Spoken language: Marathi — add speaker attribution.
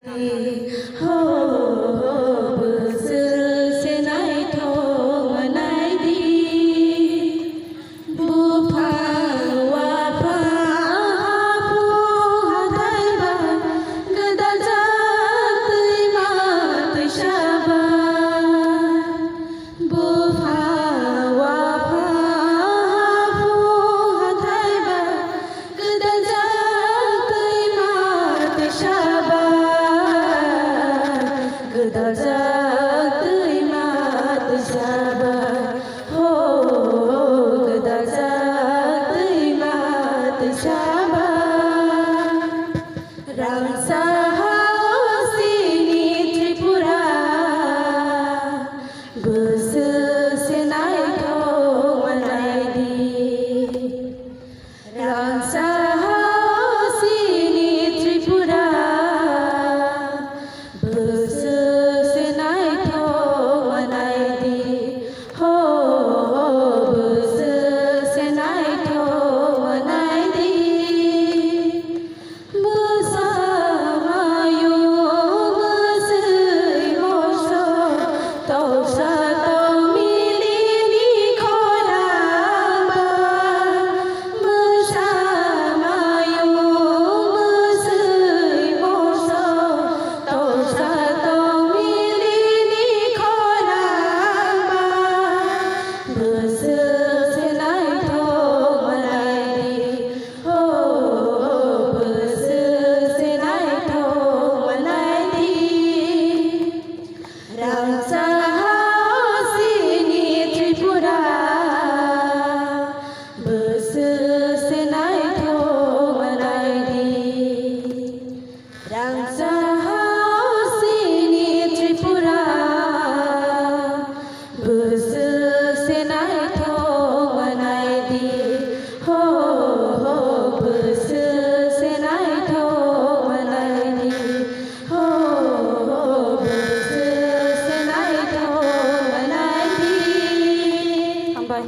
Speaker 1: हो बोसोरसे नायथ' नायदि बुफां वाफां हाफु हाथायबा गोदाल जातैमा दैसाबा बुफां वाफां हाफु हाथायबा गोदाल जातैमा दैसाबा गोदाल जातैमा दैसाबा हो गोदाल जातैमा दैसाबा रामसाहासिनि त्रिपुरा बोसोरसे नायथ' नायदि रामसाहासिनि त्रिपुरा बोसोरसे नायथ' नायदि हो बोसोरसे नायथ' नायदि मोसामायो मोसै मोसौ तौसा तौमिलिनि खराबा मोसामायो मोसै मोसौ तौसा तौमिलिनि खराबा बोसोरसे नायथ' नायदि हो बोसोरसे नायथ' नायदि रामसाहासिनि त्रिपुरा बोसोरसे नायथ' नायदि रामसाहासिनि त्रिपुरा बोसोरसे नायथ' नायदि हो बोसोरसे नायथ' नायदि हो बोसोरसे नायथ' नायदि हामबाय